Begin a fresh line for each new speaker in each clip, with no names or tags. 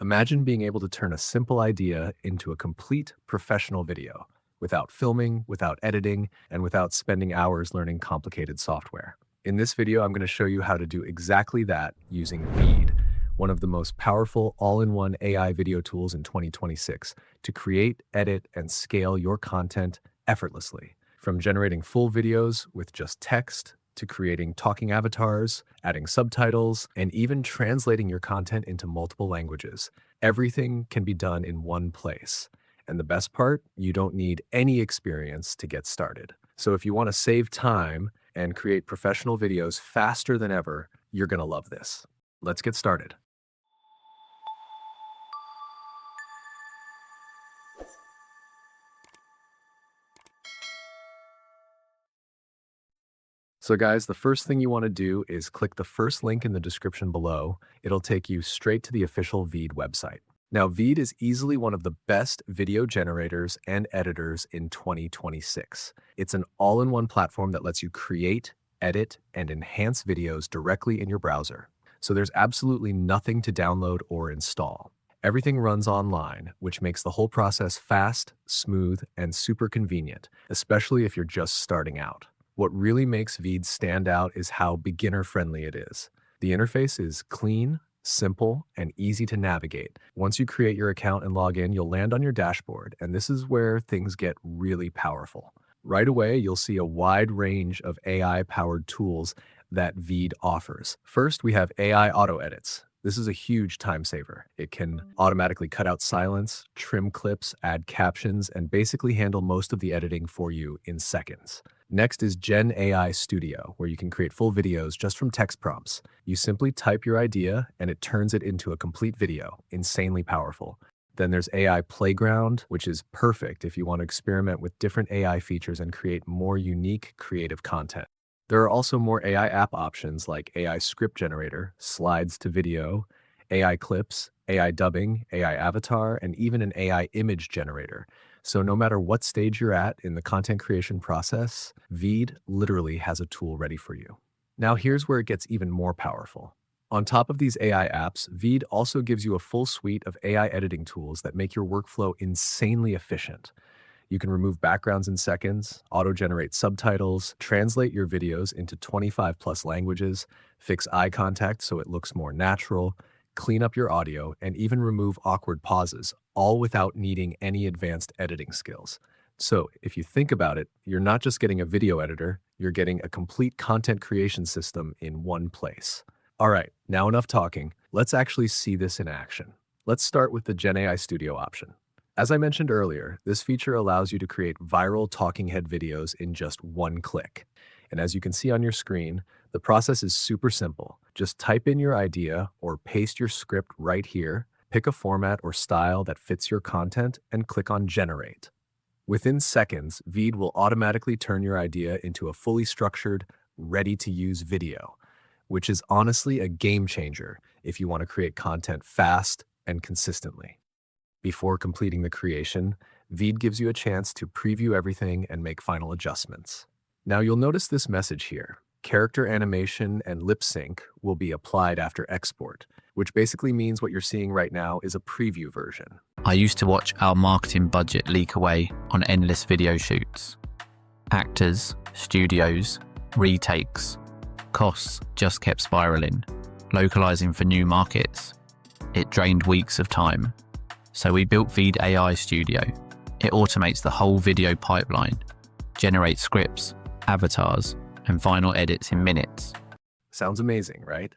Imagine being able to turn a simple idea into a complete professional video without filming, without editing, and without spending hours learning complicated software. In this video, I'm going to show you how to do exactly that using VEED, one of the most powerful all-in-one AI video tools in 2026 to create, edit, and scale your content effortlessly. From generating full videos with just text, to creating talking avatars, adding subtitles, and even translating your content into multiple languages. Everything can be done in one place. And the best part, you don't need any experience to get started. So if you want to save time and create professional videos faster than ever, you're going to love this. Let's get started. So guys, the first thing you want to do is click the first link in the description below. It'll take you straight to the official VEED website. Now, VEED is easily one of the best video generators and editors in 2026. It's an all-in-one platform that lets you create, edit, and enhance videos directly in your browser. So there's absolutely nothing to download or install. Everything runs online, which makes the whole process fast, smooth, and super convenient, especially if you're just starting out. What really makes VEED stand out is how beginner-friendly it is. The interface is clean, simple, and easy to navigate. Once you create your account and log in, you'll land on your dashboard, and this is where things get really powerful. Right away, you'll see a wide range of AI-powered tools that VEED offers. First, we have AI auto edits. This is a huge time saver. It can automatically cut out silence, trim clips, add captions, and basically handle most of the editing for you in seconds. Next is Gen AI Studio, where you can create full videos just from text prompts. You simply type your idea and it turns it into a complete video, insanely powerful. Then there's AI Playground, which is perfect if you want to experiment with different AI features and create more unique, creative content. There are also more AI app options like AI Script Generator, Slides to Video, AI Clips, AI Dubbing, AI Avatar, and even an AI Image Generator. So no matter what stage you're at in the content creation process, VEED literally has a tool ready for you. Now here's where it gets even more powerful. On top of these AI apps, VEED also gives you a full suite of AI editing tools that make your workflow insanely efficient. You can remove backgrounds in seconds, auto-generate subtitles, translate your videos into 25+ languages, fix eye contact so it looks more natural, clean up your audio, and even remove awkward pauses, all without needing any advanced editing skills. So if you think about it, you're not just getting a video editor, you're getting a complete content creation system in one place. All right, now enough talking. Let's actually see this in action. Let's start with the Gen AI Studio option. As I mentioned earlier, this feature allows you to create viral talking head videos in just one click. And as you can see on your screen, the process is super simple. Just type in your idea or paste your script right here, pick a format or style that fits your content, and click on Generate. Within seconds, VEED will automatically turn your idea into a fully structured, ready-to-use video, which is honestly a game changer if you want to create content fast and consistently. Before completing the creation, VEED gives you a chance to preview everything and make final adjustments. Now you'll notice this message here. Character animation and lip sync will be applied after export, which basically means what you're seeing right now is a preview version.
I used to watch our marketing budget leak away on endless video shoots. Actors, studios, retakes, costs just kept spiraling, localizing for new markets. It drained weeks of time. So we built VEED AI Studio. It automates the whole video pipeline, generates scripts, avatars, and final edits in minutes.
Sounds amazing, right?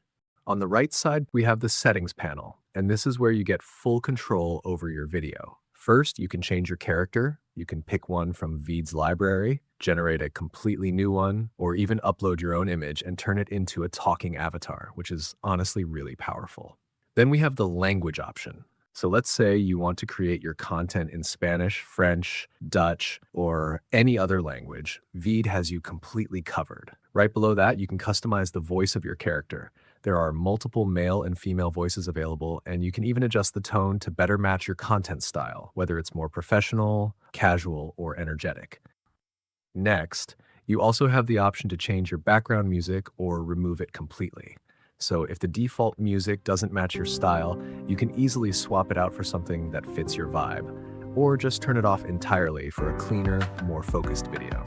On the right side, we have the settings panel, and this is where you get full control over your video. First, you can change your character. You can pick one from VEED's library, generate a completely new one, or even upload your own image and turn it into a talking avatar, which is honestly really powerful. Then we have the language option. So let's say you want to create your content in Spanish, French, Dutch, or any other language. VEED has you completely covered. Right below that, you can customize the voice of your character. There are multiple male and female voices available, and you can even adjust the tone to better match your content style, whether it's more professional, casual, or energetic. Next, you also have the option to change your background music or remove it completely. So if the default music doesn't match your style, you can easily swap it out for something that fits your vibe, or just turn it off entirely for a cleaner, more focused video.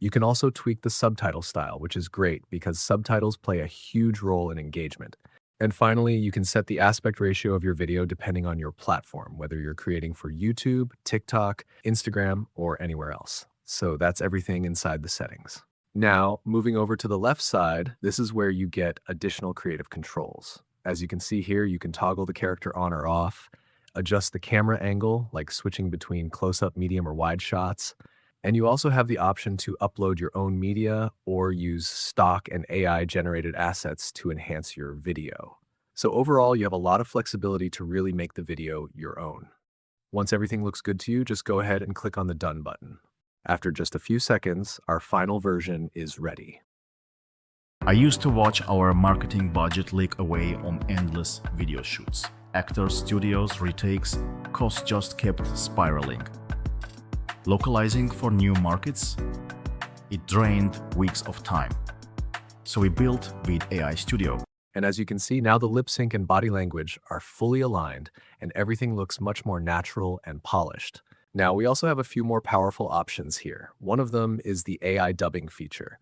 You can also tweak the subtitle style, which is great because subtitles play a huge role in engagement. And finally, you can set the aspect ratio of your video depending on your platform, whether you're creating for YouTube, TikTok, Instagram, or anywhere else. So that's everything inside the settings. Now, moving over to the left side, this is where you get additional creative controls. As you can see here, you can toggle the character on or off, adjust the camera angle, like switching between close-up, medium, or wide shots, and you also have the option to upload your own media or use stock and AI-generated assets to enhance your video. So overall, you have a lot of flexibility to really make the video your own. Once everything looks good to you, just go ahead and click on the Done button. After just a few seconds, our final version is ready.
I used to watch our marketing budget leak away on endless video shoots. Actors, studios, retakes, costs just kept spiraling. Localizing for new markets, it drained weeks of time. So we built VEED AI Studio.
And as you can see, now the lip sync and body language are fully aligned and everything looks much more natural and polished. Now, we also have a few more powerful options here. One of them is the AI dubbing feature.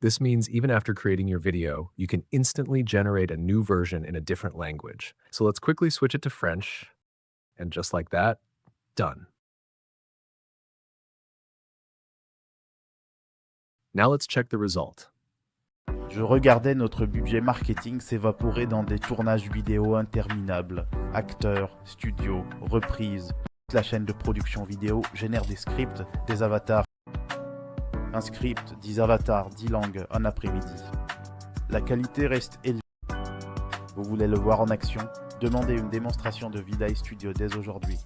This means even after creating your video, you can instantly generate a new version in a different language. So let's quickly switch it to French. And just like that, done. Now let's check the result.
Je regardais notre budget marketing s'évaporer dans des tournages vidéo interminables. Acteurs, studios, reprises. La chaîne de production vidéo génère des scripts, des avatars. Un script, 10 avatars, 10 langues, un après-midi. La qualité reste élevée. Vous voulez le voir en action? Demandez une démonstration de VEED AI Studio dès aujourd'hui.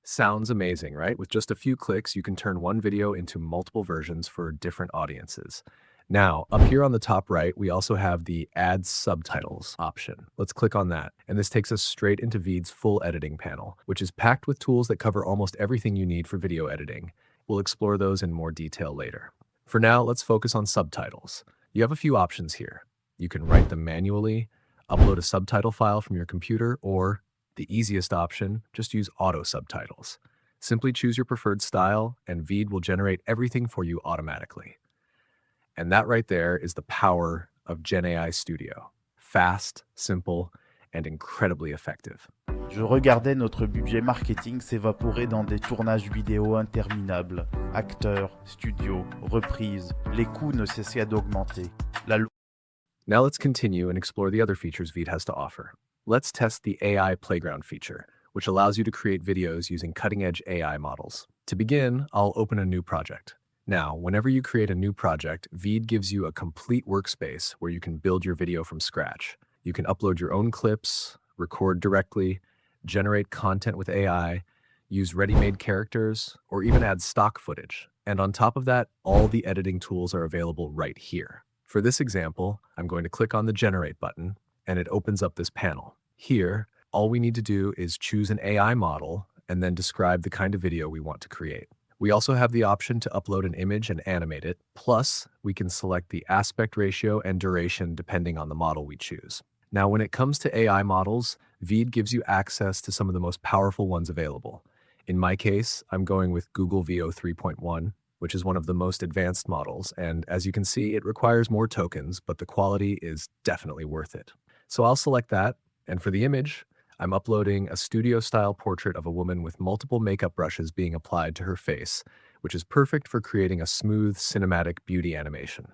Sounds amazing, right? With just a few clicks, you can turn one video into multiple versions for different audiences. Now, up here on the top right, we also have the Add Subtitles option. Let's click on that. And this takes us straight into VEED's full editing panel, which is packed with tools that cover almost everything you need for video editing. We'll explore those in more detail later. For now, let's focus on subtitles. You have a few options here. You can write them manually, upload a subtitle file from your computer, or the easiest option, just use auto subtitles. Simply choose your preferred style, and VEED will generate everything for you automatically. And that right there is the power of Gen AI Studio. Fast, simple, and incredibly effective.
Je regardais notre budget marketing s'évaporer dans des tournages vidéo interminables. Acteurs, studios, reprises. Les coûts ne cessaient d'augmenter.
Now let's continue and explore the other features VEED has to offer. Let's test the AI Playground feature, which allows you to create videos using cutting-edge AI models. To begin, I'll open a new project. Now, whenever you create a new project, VEED gives you a complete workspace where you can build your video from scratch. You can upload your own clips, record directly, generate content with AI, use ready-made characters, or even add stock footage. And on top of that, all the editing tools are available right here. For this example, I'm going to click on the Generate button, and it opens up this panel. Here, all we need to do is choose an AI model and then describe the kind of video we want to create. We also have the option to upload an image and animate it. Plus, we can select the aspect ratio and duration depending on the model we choose. Now, when it comes to AI models, VEED gives you access to some of the most powerful ones available. In my case, I'm going with Google Veo 3.1, which is one of the most advanced models. And as you can see, it requires more tokens, but the quality is definitely worth it. So I'll select that. And for the image, I'm uploading a studio-style portrait of a woman with multiple makeup brushes being applied to her face, which is perfect for creating a smooth, cinematic beauty animation.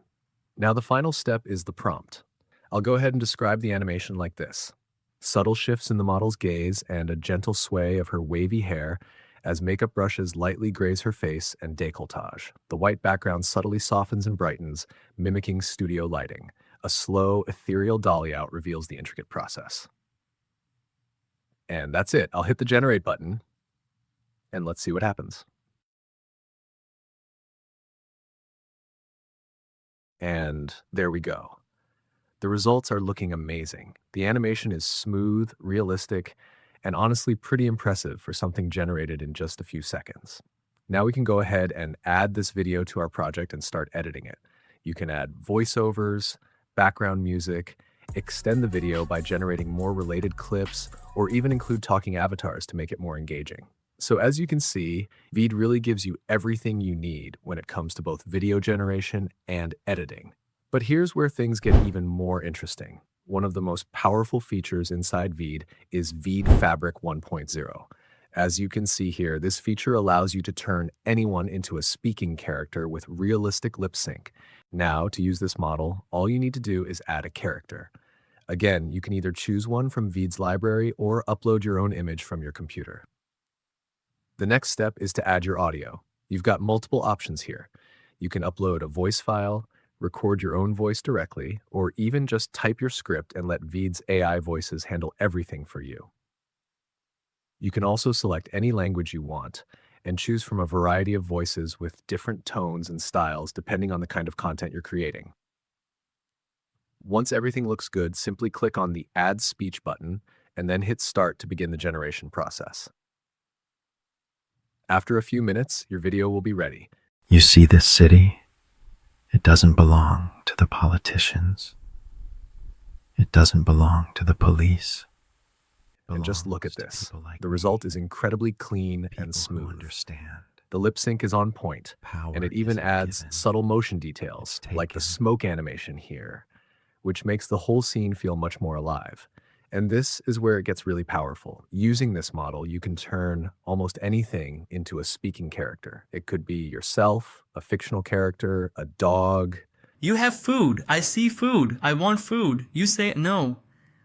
Now the final step is the prompt. I'll go ahead and describe the animation like this. Subtle shifts in the model's gaze and a gentle sway of her wavy hair as makeup brushes lightly graze her face and décolletage. The white background subtly softens and brightens, mimicking studio lighting. A slow, ethereal dolly out reveals the intricate process. And that's it. I'll hit the Generate button, and let's see what happens. And there we go. The results are looking amazing. The animation is smooth, realistic, and honestly pretty impressive for something generated in just a few seconds. Now we can go ahead and add this video to our project and start editing it. You can add voiceovers, background music, extend the video by generating more related clips, or even include talking avatars to make it more engaging. So as you can see, VEED really gives you everything you need when it comes to both video generation and editing. But here's where things get even more interesting. One of the most powerful features inside VEED is VEED Fabric 1.0. As you can see here, this feature allows you to turn anyone into a speaking character with realistic lip sync. Now, to use this model, all you need to do is add a character. Again, you can either choose one from VEED's library or upload your own image from your computer. The next step is to add your audio. You've got multiple options here. You can upload a voice file, record your own voice directly, or even just type your script and let VEED's AI voices handle everything for you. You can also select any language you want and choose from a variety of voices with different tones and styles depending on the kind of content you're creating. Once everything looks good, simply click on the Add Speech button and then hit Start to begin the generation process. After a few minutes, your video will be ready.
You see this city? It doesn't belong to the politicians. It doesn't belong to the police.
And just look at this. The result is incredibly clean and smooth. The lip sync is on point, and it even adds subtle motion details, like the smoke animation here, which makes the whole scene feel much more alive. And this is where it gets really powerful. Using this model, you can turn almost anything into a speaking character. It could be yourself, a fictional character, a dog.
You have food. I see food. I want food. You say no.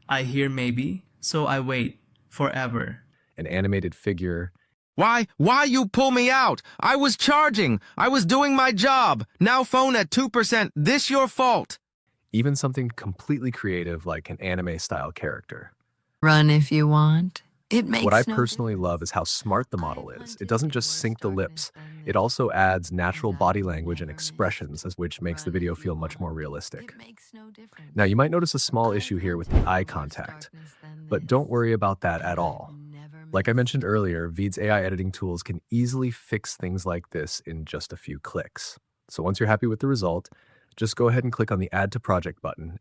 I hear maybe. So I wait forever.
An animated figure.
Why you pull me out? I was charging. I was doing my job. Now phone at 2%. This your fault.
Even something completely creative like an anime-style character.
Run if you want. It makes
What I
no
personally love is how smart the model is. It doesn't just sync the lips. It also adds natural body language and expressions, which makes the video feel much more realistic. Now, you might notice a small issue here with the eye contact, but don't worry about that at all. Like I mentioned earlier, VEED's AI editing tools can easily fix things like this in just a few clicks. So once you're happy with the result, just go ahead and click on the Add to Project button.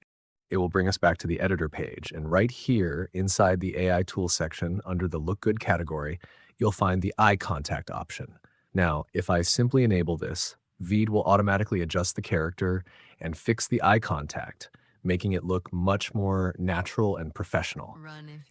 It will bring us back to the editor page, and right here inside the AI Tools section under the Look Good category, you'll find the eye contact option. Now, if I simply enable this, VEED will automatically adjust the character and fix the eye contact, making it look much more natural and professional.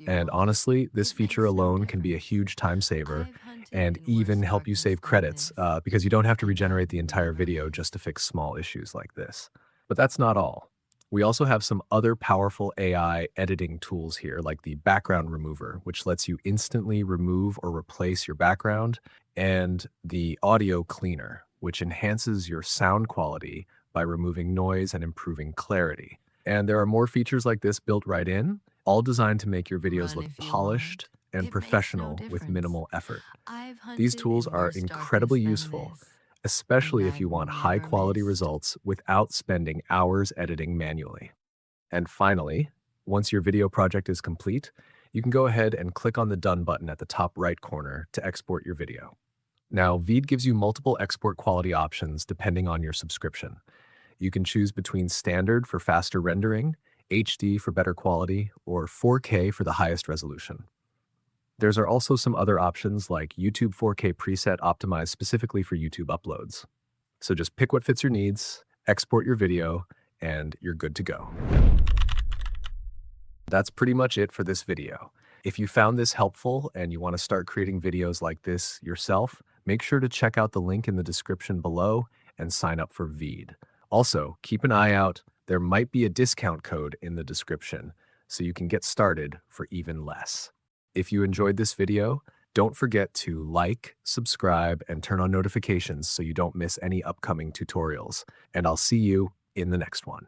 And honestly, this feature alone can be a huge time saver and even help you save credits because you don't have to regenerate the entire video just to fix small issues like this. But that's not all. We also have some other powerful AI editing tools here, like the background remover, which lets you instantly remove or replace your background, and the audio cleaner, which enhances your sound quality by removing noise and improving clarity. And there are more features like this built right in, all designed to make your videos look polished and professional with minimal effort. These tools are incredibly useful, especially if you want high-quality results without spending hours editing manually. And finally, once your video project is complete, you can go ahead and click on the Done button at the top right corner to export your video. Now, VEED gives you multiple export quality options depending on your subscription. You can choose between Standard for faster rendering, HD for better quality, or 4K for the highest resolution. There are also some other options like YouTube 4K preset optimized specifically for YouTube uploads. So just pick what fits your needs, export your video, and you're good to go. That's pretty much it for this video. If you found this helpful and you want to start creating videos like this yourself, make sure to check out the link in the description below and sign up for VEED. Also, keep an eye out. There might be a discount code in the description, so you can get started for even less. If you enjoyed this video, don't forget to like, subscribe, and turn on notifications so you don't miss any upcoming tutorials. And I'll see you in the next one.